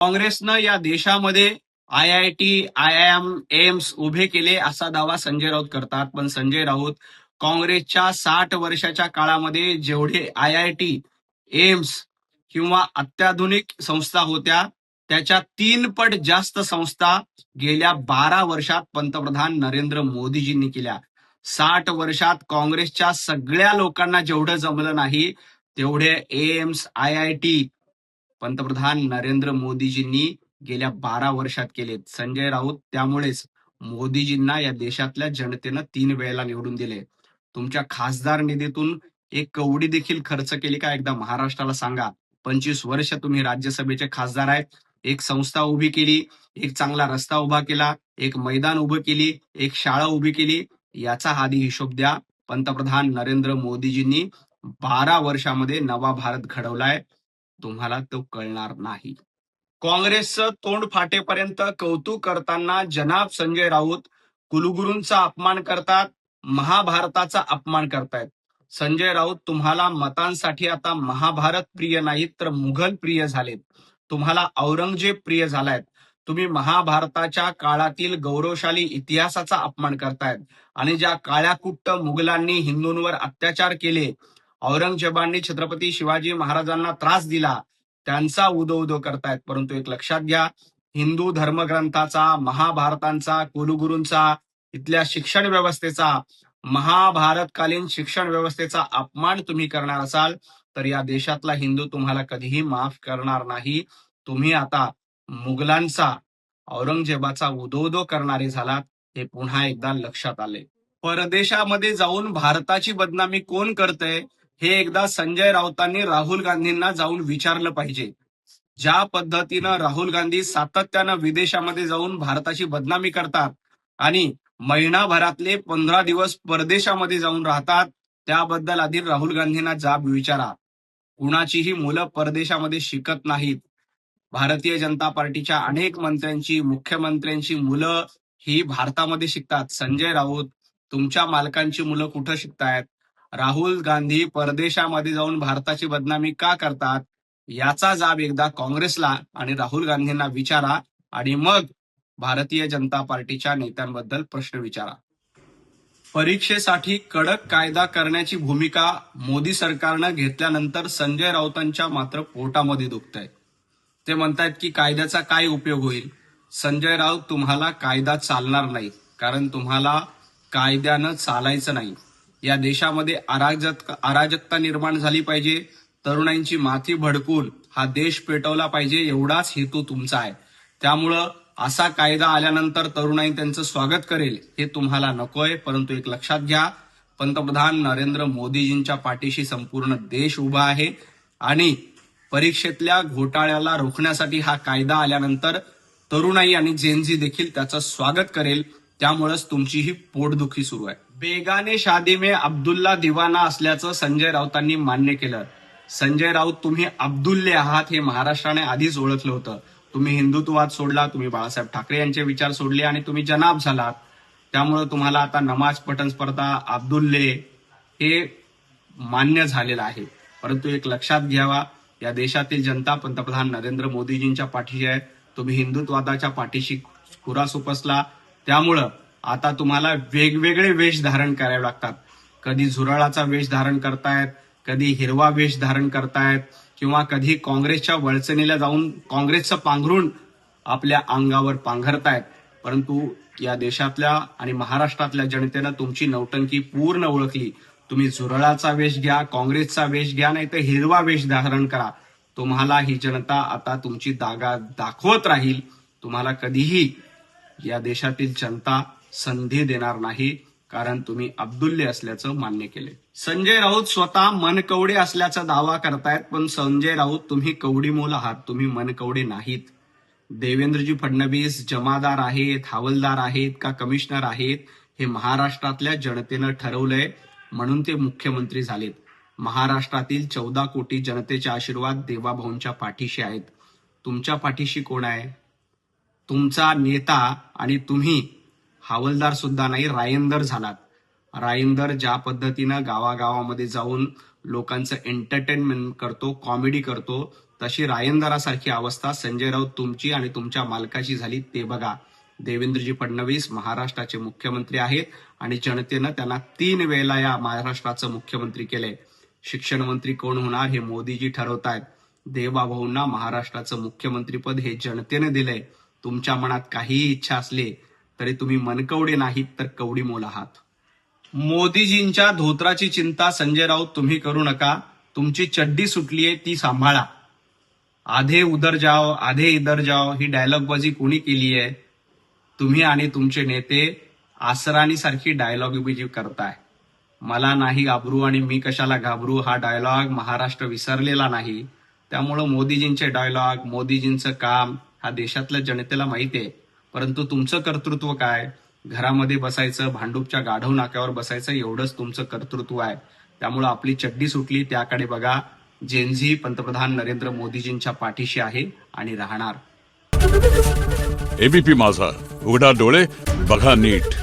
काँग्रेसनं या देशामध्ये IIT, IIM, एम्स उभे केले असा दावा संजय राऊत करतात. पण संजय राऊत काँग्रेसच्या 60 वर्षाच्या काळामध्ये जेवढे IIT, एम्स किंवा अत्याधुनिक संस्था होत्या त्याच्या 3 पट जास्त संस्था गेल्या 12 वर्षात पंतप्रधान नरेंद्र मोदीजींनी केल्या. 60 वर्षात काँग्रेसच्या सगळ्या लोकांना जेवढं जमलं नाही तेवढे एम्स, IIT पंतप्रधान नरेंद्र मोदीजींनी गेल्या 12 वर्षात केलेत. संजय राऊत त्यामुळेच मोदीजींना या देशातल्या जनतेनं 3 वेळेला निवडून दिले. तुमच्या खासदार निधीतून एक कवडी देखील खर्च केली का एकदा महाराष्ट्राला सांगा. 25 वर्ष तुम्ही राज्यसभेचे खासदार आहेत. एक संस्था उभी केली, एक चांगला रस्ता उभा केला, एक मैदान उभं केली, एक शाळा उभी केली, याचा आधी हिशोब द्या. पंतप्रधान नरेंद्र मोदीजींनी 12 वर्षामध्ये नवा भारत घडवलाय. तुम्हाला तो कळणार नाही. काँग्रेसचं तोंड फाटेपर्यंत कौतुक करताना जनाब संजय राऊत कुलगुरूंचा अपमान करतात, महाभारताचा अपमान करतायत. संजय राऊत तुम्हाला मतांसाठी आता महाभारत प्रिय नाहीत तर मुघल प्रिय झालेत. तुम्हाला औरंगजेब प्रिय झालायत. तुम्ही महाभारताच्या काळातील गौरवशाली इतिहासाचा अपमान करतायत आणि ज्या काळ्याकुट्ट मुघलांनी हिंदूंवर अत्याचार केले, औरंगजेबांनी छत्रपती शिवाजी महाराजांना त्रास दिला, त्यांचा उदो करतायत. परंतु एक लक्षात घ्या, हिंदू धर्मग्रंथाचा, महाभारतांचा, कुलगुरूंचा, इथल्या शिक्षण व्यवस्थेचा, महाभारतकालीन शिक्षण व्यवस्थेचा अपमान तुम्ही करणार असाल तर या देशातला हिंदू तुम्हाला कधीही माफ करणार नाही. तुम्ही आता मुघलांचा, औरंगजेबाचा उदो करणारे झालात, हे पुन्हा एकदा लक्षात आले. परदेशामध्ये जाऊन भारताची बदनामी कोण करतंय हे एकदा संजय राऊतांनी राहुल गांधींना जाऊन विचारलं पाहिजे. ज्या पद्धतीनं राहुल गांधी सातत्यानं विदेशामध्ये जाऊन भारताची बदनामी करतात आणि महिनाभरातले 15 दिवस परदेशामध्ये जाऊन राहतात, त्याबद्दल आधी राहुल गांधींना जाब विचारा. कुणाचीही मुलं परदेशामध्ये शिकत नाहीत. भारतीय जनता पार्टीच्या अनेक मंत्र्यांची, मुख्यमंत्र्यांची मुलं ही भारतामध्ये शिकतात. संजय राऊत, तुमच्या मालकांची मुलं कुठं शिकतायत? राहुल गांधी परदेशामध्ये जाऊन भारताची बदनामी का करतात याचा जाब एकदा काँग्रेसला आणि राहुल गांधींना विचारा आणि मग भारतीय जनता पार्टीच्या नेत्यांबद्दल प्रश्न विचारा. परीक्षेसाठी कडक कायदा करण्याची भूमिका मोदी सरकारनं घेतल्यानंतर संजय राऊतांच्या मात्र पोटामध्ये दुखतंय. ते म्हणतायत की कायद्याचा काय उपयोग होईल. संजय राऊत, तुम्हाला कायदा चालणार नाही, कारण तुम्हाला कायद्यानं चालायचं नाही. या देशामध्ये अराजकता निर्माण झाली पाहिजे, तरुणांची माथी भडकून हा देश पेटवला पाहिजे, एवढाच हेतू तुमचा आहे. त्यामुळं असा कायदा आल्यानंतर तरुणाई त्यांचं स्वागत करेल हे तुम्हाला नकोय. परंतु एक लक्षात घ्या, पंतप्रधान नरेंद्र मोदीजींच्या पाठीशी संपूर्ण देश उभा आहे आणि परीक्षेतल्या घोटाळ्याला रोखण्यासाठी हा कायदा आल्यानंतर तरुणाई आणि जेनझी देखील त्याचं स्वागत करेल. त्यामुळेच तुमची ही पोटदुखी सुरू आहे. बेगाने शादी में अब्दुल्ला दिवाना असल्याचं संजय राऊतांनी मान्य केलं. संजय राऊत, तुम्ही अब्दुल्ले आहात हे महाराष्ट्राने आधीच ओळखलं होतं. तुम्ही हिंदुत्ववाद सोडला, तुम्ही बाळासाहेब ठाकरे यांचे विचार सोडले आणि तुम्ही जनाब झालात. त्यामुळे तुम्हाला आता नमाज पठण स्पर्धा, अब्दुल्ले हे मान्य झालेलं आहे. परंतु एक लक्षात घ्यावा, या देशातील जनता पंतप्रधान नरेंद्र मोदीजींच्या पाठीशी आहे. तुम्ही हिंदुत्ववादाच्या पाठीशी खुरास उपसला. त्यामुळं आता तुम्हाला वेगवेगळे वेश धारण करावे लागतात. कधी झुरळाचा वेश धारण करतायत, कधी हिरवा वेश धारण करतायत किंवा कधी काँग्रेसच्या वळचणीला जाऊन काँग्रेसचं पांघरून आपल्या अंगावर पांघरतायत. परंतु या देशातल्या आणि महाराष्ट्रातल्या जनतेनं तुमची नौटंकी पूर्ण ओळखली. तुम्ही झुरळाचा वेश घ्या, काँग्रेसचा वेश घ्या, नाही तर हिरवा वेश धारण करा. तुम्हाला ही जनता आता तुमची दागा दाखवत राहील. तुम्हाला कधीही या देशातील जनता संधी देणार नाही, कारण तुम्ही अब्दुल्ले असल्याचं मान्य केले. संजय राऊत स्वतः मनकवडे असल्याचा दावा करतायत, पण संजय राऊत, तुम्ही कवडीमोल आहात, तुम्ही मनकवडे नाहीत. देवेंद्रजी फडणवीस जमादार आहेत, हवालदार आहेत का कमिशनर आहेत हे महाराष्ट्रातल्या जनतेनं ठरवलंय, म्हणून ते मुख्यमंत्री झालेत. महाराष्ट्रातील 14 कोटी जनतेचे आशीर्वाद देवाभाऊंच्या पाठीशी आहेत. तुमच्या पाठीशी कोण आहे? तुमचा नेता आणि तुम्ही हवालदार सुद्धा नाही, रायंदर झालात. रायंदर ज्या पद्धतीनं गावागावामध्ये जाऊन लोकांचं एंटरटेनमेंट करतो, कॉमेडी करतो, तशी रायंदरासारखी अवस्था संजय राऊत तुमची आणि तुमच्या मालकाची झाली ते बघा. देवेंद्रजी फडणवीस महाराष्ट्राचे मुख्यमंत्री आहेत आणि जनतेनं त्यांना 3 वेळेला या महाराष्ट्राचं मुख्यमंत्री केलंय. शिक्षण मंत्री कोण होणार हे मोदीजी ठरवतायत. देवाभाऊंना महाराष्ट्राचं मुख्यमंत्रीपद हे जनतेने दिलंय. तुमच्या मनात काहीही इच्छा असली तरी तुम्ही मनकवडे नाहीत तर कवडी मोल आहात. मोदीजींच्या धोत्राची चिंता संजय राऊत तुम्ही करू नका. तुमची चड्डी सुटलीये ती सांभाळा. आधे उधर जाओ आधे इधर जाओ ही डायलॉगबाजी कोणी केली आहे? तुम्ही आणि तुमचे नेते आसरानी सारखी डायलॉगबाजी करताय. मला नाही घाबरू आणि मी कशाला घाबरू हा डायलॉग महाराष्ट्र विसरलेला नाही. त्यामुळं मोदीजींचे डायलॉग, मोदीजींचं काम हा देशातल्या जनतेला माहिती आहे. परंतु तुमचं कर्तृत्व काय? घरामध्ये बसायचं, भांडूपच्या गाढव नाक्यावर बसायचं, एवढंच तुमचं कर्तृत्व आहे. त्यामुळं आपली चड्डी सुटली त्याकडे बघा. जेनझी पंतप्रधान नरेंद्र मोदीजींच्या पाठीशी आहे आणि राहणार. एबीपी माझा, उघडा डोळे बघा नीट.